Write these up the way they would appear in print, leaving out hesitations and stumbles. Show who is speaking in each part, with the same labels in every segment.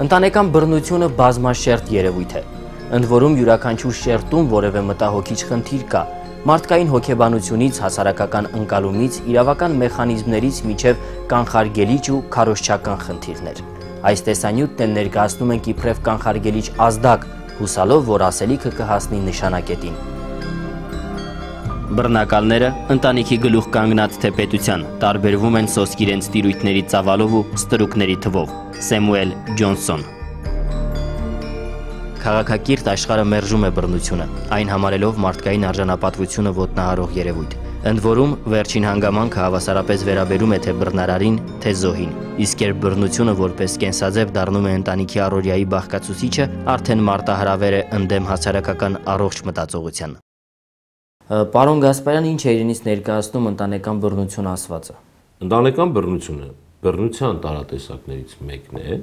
Speaker 1: Ընտանեկան բռնությունը բազմաշերտ երևույթ է, ընդ որում յուրաքանչյուր շերտում որևէ մտահոգիչ խնդիր կա, մարդկային հոգեբանությունից, հասարակական ընկալումից, իրավական մեխանիզմներից մինչև կանխարգելիչ ու քարոզչական խնդիրներ։ Այս տեսանյութն էլ ներկայացնում ենք իբրև կանխարգելիչ ազդակ, հուսալով, որ ասելիքը կհասնի նշանակետին։ Բռնակալները ընտանիքի գլուխ կանգնած թե պետության տարբերվում են սոսկ իրենց տիրույթների ծավալով ու ստրուկների թվով։ Սեմուել Ջոնսոն։ Քաղաքակիրթ աշխարհը մերժում է բռնությունը, այն համարելով մարդկային արժանապատվությունը ոտնահարող երևույթ։ Ընդ որում վերջին հանգամանքը հավասարապես վերաբերում է թե բռնարարին, թե զոհին, իսկ երբ բռնությունը որպես կենսաձև դառնում է ընտանիքի առօրյայի բաղկացուցիչը, արդեն մարտահրավեր է ընդդեմ հասարակական առողջ մտածողության։ Պարոն Գասպարյան, ինչ է իրենից ներկայացնում ընտանեկան բռնություն ասվածը։
Speaker 2: Ընտանեկան բռնությունը բռնության տարատեսակներից մեկն է,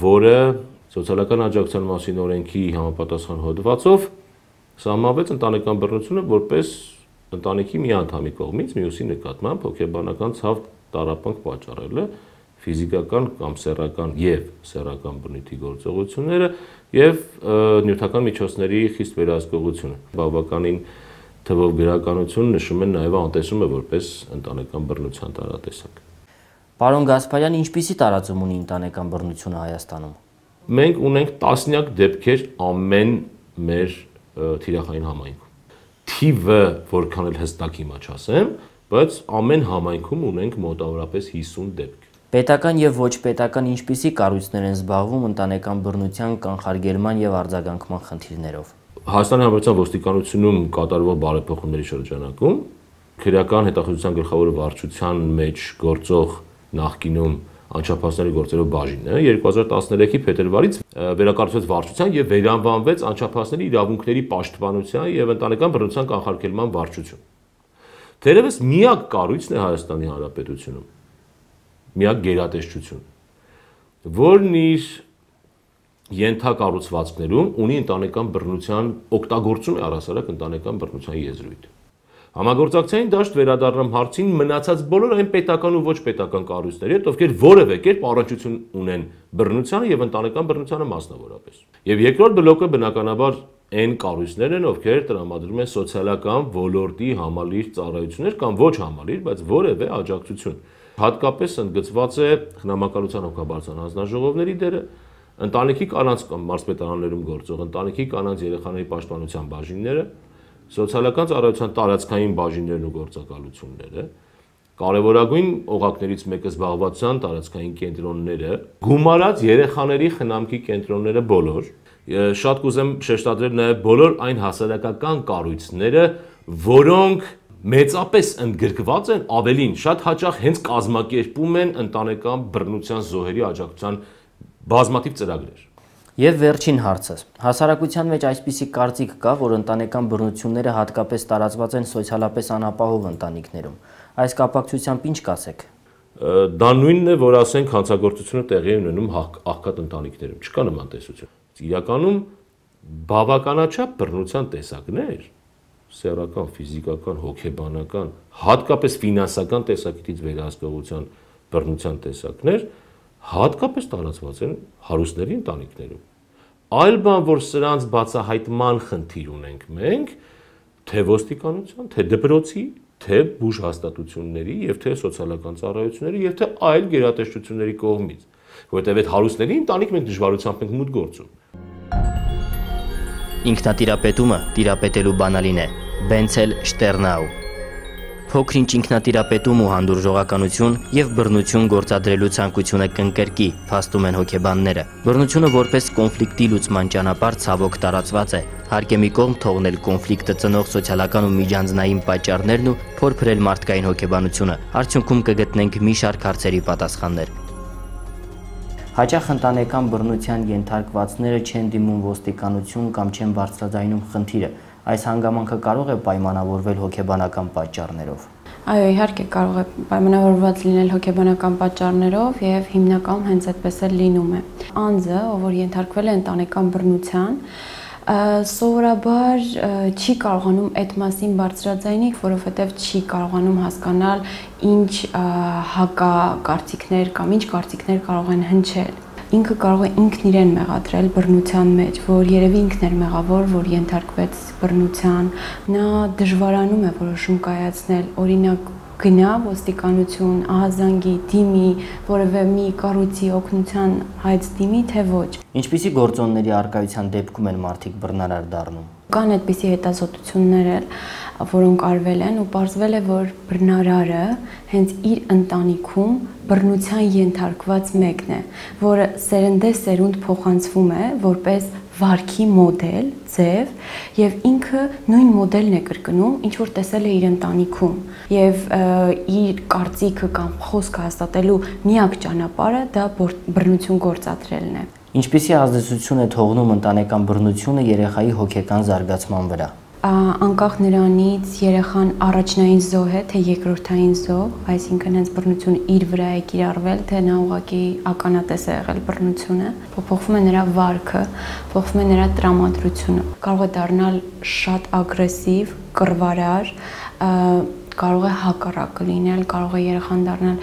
Speaker 2: որը սոցիալական աջակցության մասին օրենքի համապատասխան հոդվածով սահմանվեց ընտանեկան բռնությունը որպես ընտանիքի մի անդամի կողմից մյուսի նկատմամբ հոգեբանական ցավ տառապանք պատճառելը, ֆիզիկական կամ սեռական եւ սեռական բնույթի գործողությունները եւ նյութական միջոցների խիստ վերահսկողությունը։ Բավականին թվով գրականություն նշում են նաև անտեսում է որպես ընտանեկան բռնության տարատեսակ։
Speaker 1: Պարոն Գասպարյան, ինչպիսի տարածում ունի ընտանեկան բռնությունը Հայաստանում։
Speaker 2: Մենք ունենք տասնյակ դեպքեր ամեն մեր թիրախային համայնքում։ Թիվը որքան էլ հստակ հիմա չասեմ, բայց ամեն համայնքում ունենք մոտավորապես 50 դեպք։
Speaker 1: Պետական եւ ոչ պետական ինչպիսի կառույցներ են զբաղվում ընտանեկան բռնության կանխարգելման եւ արձագանքման խնդիրներով։
Speaker 2: Հայաստանի Հանրապետության ոստիկանությունում կատարվող բարեփոխումների շրջանակում քրեական հետախուզության գլխավոր վարչության մեջ գործող նախկինում անչափահասների գործերով բաժինը 2013-ի փետրվարից վերակառուցվեց վարչության եւ վերանվանվեց անչափահասների իրավունքների պաշտպանության եւ ընտանեկան բռնության կանխարգելման վարչություն։ Թերևս միակ կառույցն է Հայաստանի Հանրապետությունում, միակ գերատեսչություն, որն իր ենթակառուցվածքներում ունի ընտանեկան բռնության օգտագործում է առհասարակ ընտանեկան բռնության եզրույթ։ Համագործակցային դաշտ վերադառնամ հարցին մնացած բոլոր այն պետական ու ոչ պետական կառույցների հետ, ովքեր որևէ կերպ առնչություն ունեն բռնությանը եւ ընտանեկան բռնությանը մասնավորապես։ Եվ երկրորդ բլոկը բնականաբար այն կառույցներն են, ովքեր տրամադրում են սոցիալական ոլորտի համալիր ծառայություններ կամ ոչ համալիր, բայց որևէ աջակցություն։ Հատկապես ընդգծված է խնամակալության հոգաբարձան հանձնաժողովների դերը, ընտանիքի կանանց կամ մարզպետարաններում գործող ընտանիքի կանանց երեխաների պաշտպանության բաժինները, սոցիալական ծառայության տարածքային բաժիններն ու գործակալությունները, կարևորագույն օղակներից մեկը զբաղվածության տարածքային կենտրոնները, գումարած երեխաների խնամքի կենտրոնները բոլոր, շատ կուզեմ շեշտադրել նաև բոլոր այն հասարակական կառույցները, որոնք մեծապես ընդգրկված են, ավելին շատ հաճախ հենց կազմակերպում են ընտանեկան բռնության զոհերի աջակցության բազմաթիվ ծրագրեր։
Speaker 1: Եվ վերջին հարցը։ Հասարակության մեջ այսպիսի կարծիք կա, որ ընտանեկան բռնությունները հատկապես տարածված են սոցիալապես անապահով ընտանիքներում։ Այս կապակցությամբ ինչ կասեք։
Speaker 2: Դա նույնն է, որ ասենք հանցագործությունը տեղի է ունենում աղքատ ընտանիքներում, չկա նման տեսություն։ Իրականում բավականաչափ բռնության տեսակներ, սեռական, ֆիզիկական, հոգեբանական, հատկապես ֆինանսական տեսակետից վերահսկողության բռնության տեսակներ հատկապես տարածված են հարուստների ընտանիքներում։ Այլ բան, որ սրանց բացահայտման խնդիր ունենք մենք, թե ոստիկանության, թե դպրոցի, թե բուժհաստատությունների եւ թե սոցիալական ծառայությունների եւ թե այլ գերատեսչությունների կողմից, որովհետեւ այդ հարուստների ընտանիք մենք դժվարությամբ ենք մուտք գործում։
Speaker 1: Ինքնատիրապետումը տիրապետելու բանալին է։ Բենցել Շտերնաու։ Փոքրինչ ինքնատիրապետում ու հանդուրժողականություն եւ բռնություն գործադրելու ցանկությունը կընկրկի, փաստում են հոգեբանները։ Բռնությունը որպես կոնֆլիկտի լուծման ճանապարհ ցավոք տարածված է։ Հարկ է մի կողմ թողնել կոնֆլիկտը ծնող սոցիալական ու միջանձնային պատճառներն ու փորփրել մարդկային հոգեբանությունը։ Արդյունքում կգտնենք մի շարք հարցերի պատասխաններ։ Հաճախ ընտանեկան բռնության ենթարկվածները չեն դիմում ոստիկանություն կամ չեն բարձրաձայնում խնդիրը։ Այս հանգամանքը կարող է պայմանավորվել հոգեբանական պատճառներով։
Speaker 3: Այո, իհարկե կարող է պայմանավորված լինել հոգեբանական պատճառներով եւ հիմնականում հենց այդպես էլ լինում է։ Անձը, ով ենթարկվել է ընտանեկան բռնության, սովորաբար չի կարողանում այդ մասին բարձրաձայնել, որովհետև չի կարողանում հասկանալ ինչ հակակարծիքներ կամ ինչ կարծիքներ կարող են հնչել։ ինքը կարող է ինքն իրեն մեղադրել բռնության մեջ, որ երևի ինքն էր մեղավոր, որ ենթարկվեց բռնության, նա դժվարանում է որոշում կայացնել, օրինակ գնա ոստիկանություն, ահազանգի, դիմի, որևէ մի կառույցի օգնության հայց դիմի, թե ոչ։
Speaker 1: Ինչպիսի գործոնների առկայության դեպքում են մարդիկ բռնարար դառնում։
Speaker 3: Կան այդպիսի հետազոտություններ, որոնք արվել են ու պարզվել է, որ բռնարարը հենց իր ընտանիքում բռնության ենթարկված մեկն է, որը սերնդեսերունդ փոխանցվում է որպես վարքի մոդել, ձև, եւ ինքը նույն մոդելն է կրկնում, ինչ որ տեսել է իր ընտանիքում, եւ իր կարծիքը կամ խոսքը հաստատելու միակ ճանապարհը դա բռնություն գործադրելն է։
Speaker 1: Ինչպիսի ազդեցություն է թողնում ընտանեկան բռնությունը երեխայի հոգեկան զարգացման վրա։
Speaker 3: Անկախ նրանից երեխան առաջնային զոհ է, թե երկրորդային զոհ, այսինքն հենց բռնությունը իր վրա է կիրառվել, թե նա ուղղակի ականատես է եղել բռնությունը, փոխվում է նրա վարքը, փոխվում է նրա տրամադրությունը, կարող է դառնալ շատ ագրեսիվ, կռվարար, կարող է հակառակը լինել, կարող է երեխան դառնալ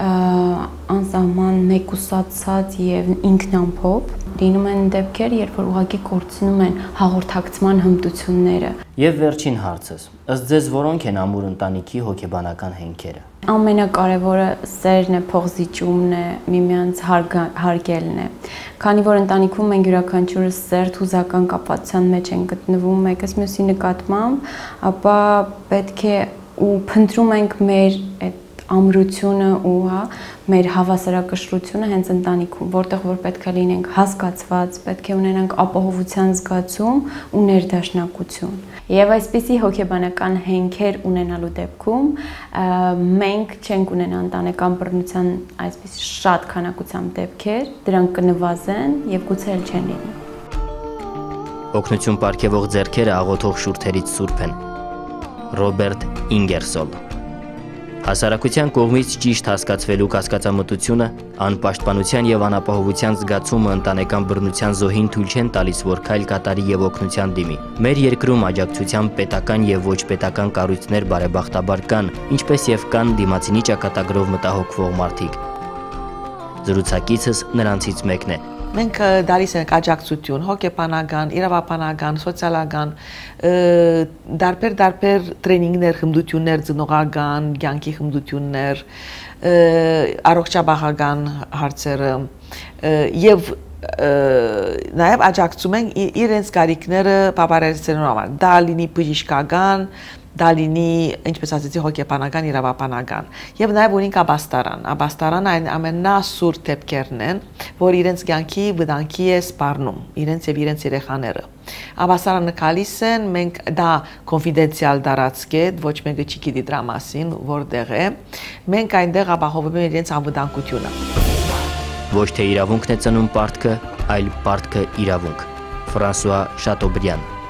Speaker 3: անսահման մեկուսացած եւ ինքնամփոփ, լինում են դեպքեր, երբ որ ուղղակի կորցնում են հաղորդակցման հմտությունները։
Speaker 1: Եվ վերջին հարցս, ըստ ձեզ որոնք են ամուր ընտանիքի հոգեբանական հենքերը։
Speaker 3: Ամենակարևորը սերն է, փոխզիջումն է, միմյանց հարգելն է։ Քանի որ ընտանիքում մենք յուրաքանչյուրս սերտ հուզական կապվածության մեջ են գտնվում մեկս մյուսի նկատմամբ, ապա պետք է ու փնտրում ենք մեր այդ ամրությունը ու մեր հավասարակշռությունը հենց ընտանիքում, որտեղ որ պետք է լինենք հասկացված, պետք է ունենանք ապահովության զգացում ու ներդաշնակություն։ Եվ այսպիսի հոգեբանական հենքեր ունենալու դեպքում մենք չենք ունենա ընտանեկան բռնության այսպիսի շատ քանակությամբ դեպքեր, դրանք կնվազեն եւ գուցե էլ չեն լինի։
Speaker 1: Օգնություն պարգևող ձեռքերը աղոթող շուրթերից սուրբ են։ Ռոբերտ Ինգերսոլ։ Հասարակության կողմից ճիշտ հասկացվելու կասկածամտությունը, անպաշտպանության եւ անապահովության զգացումը ընտանեկան բռնության զոհին թույլ չեն տալիս, որ քայլ կատարի եւ օգնության դիմի։ Մեր երկրում աջակցության պետական եւ ոչ պետական կառույցներ բարեբախտաբար կան, ինչպես եւ կան դիմացինի ճակատագրով մտահոգվող մարդիկ։ Զրուցակիցս նրանցից մեկն է։
Speaker 4: Մենք դալիս ենք աջակցություն, հոգեբանական, իրավաբանական, սոցիալական, դարբեր տրեյնինգներ, խմբություններ, ծնողական, կյանքի խմբություններ, առողջապահական հարցերը եւ նաեւ աջակցում ենք իրենց կարիքները բավարարելու համար։ Դա լինի բժշկական, դա լինի, ինչպես ասեցի, հոգեբանական, իրավաբանական։ Եվ նաև ունենք Աբաստարան այն ամենասուրբ դեպքերն են, որ իրենց կյանքի վտանգի է սպառնում, իրենց եւ իրենց երեխաները։ Աբաստարանը գալիս են, մենք դա կոնֆիդենցիալ տարածք է, ոչ մեկը չի գիտի դրա մասին, որտեղ է։ Մենք այնտեղ ապահովում ենք իրենց անվտանգությունը։
Speaker 1: Ոչ թե իրավունքն է ծնում պարտքը, այլ պարտքը իրավունք։ Ֆրանսուଆ Շատոբրյան